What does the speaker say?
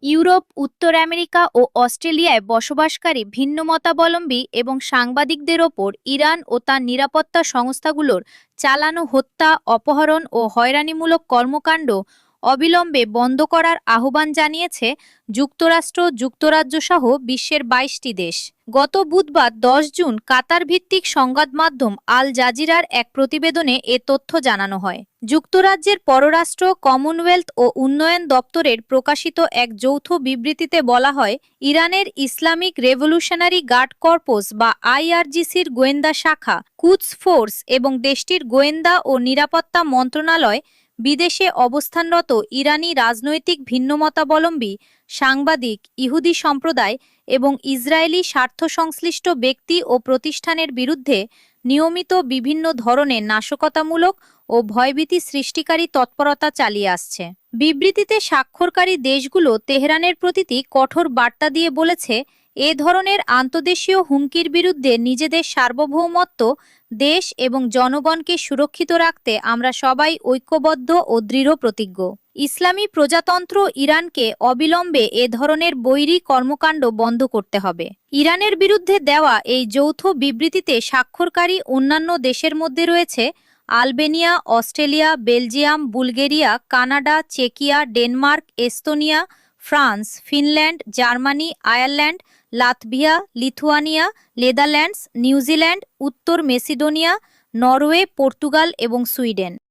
Europe, উত্তর America ও অস্ট্রেলিয়ায় বসবাসকারী ভিন্নমতাবলম্বী এবং সাংবাদিকদের ওপর ইরান ও তার নিরাপত্তা সংস্থাগুলোর চালানো হত্যা, অপহরণ ও হয়রানিমূলক কর্মকাণ্ড অবিলম্বে বন্ধ করার আহ্বান জানিয়েছে যুক্তরাষ্ট্র, যুক্তরাজ্য সহ বিশ্বের ২২টি দেশ। গত বুধবার ১০ জুন কাতার ভিত্তিক সংবাদ মাধ্যম আল জাজিরার এক প্রতিবেদনে এ তথ্য জানানো হয়। যুক্তরাজ্যের পররাষ্ট্র, কমনওয়েলথ ও উন্নয়ন দপ্তরের প্রকাশিত এক যৌথ বিবৃতিতে বলা হয়, ইরানের ইসলামিক রেভলিউশনারি গার্ড কর্পস বা আইআরজিসির গোয়েন্দা শাখা কুদস ফোর্স এবং দেশটির গোয়েন্দা ও নিরাপত্তা মন্ত্রণালয় বিদেশে অবস্থানরত ইরানি রাজনৈতিক ভিন্নমতাবলম্বী, সাংবাদিক, ইহুদি সম্প্রদায় এবং ইসরায়েলি স্বার্থসংশ্লিষ্ট ব্যক্তি ও প্রতিষ্ঠানের বিরুদ্ধে নিয়মিত বিভিন্ন ধরনের নাশকতামূলক ও ভয়ভীতি সৃষ্টিকারী তৎপরতা চালিয়ে আসছে। বিবৃতিতে স্বাক্ষরকারী দেশগুলো তেহরানের প্রতি কঠোর বার্তা দিয়ে বলেছে, এ ধরনের আন্তদেশীয় হুমকির বিরুদ্ধে নিজেদের সার্বভৌমত্ব, দেশ এবং জনগণকে সুরক্ষিত রাখতে আমরা সবাই ঐক্যবদ্ধ ও দৃঢ় প্রতিজ্ঞ। ইসলামী প্রজাতন্ত্র ইরানকে অবিলম্বে এ ধরনের বৈরী কর্মকাণ্ড বন্ধ করতে হবে। ইরানের বিরুদ্ধে দেওয়া এই যৌথ বিবৃতিতে স্বাক্ষরকারী অন্যান্য দেশের মধ্যে রয়েছে Albania, Australia, Belgium, Bulgaria, Canada, চেকিয়া, Denmark, Estonia, France, Finland, Germany, Ireland, Latvia, Lithuania, Netherlands, New Zealand, উত্তর মেসিডোনিয়া, নরওয়ে, পর্তুগাল এবং সুইডেন।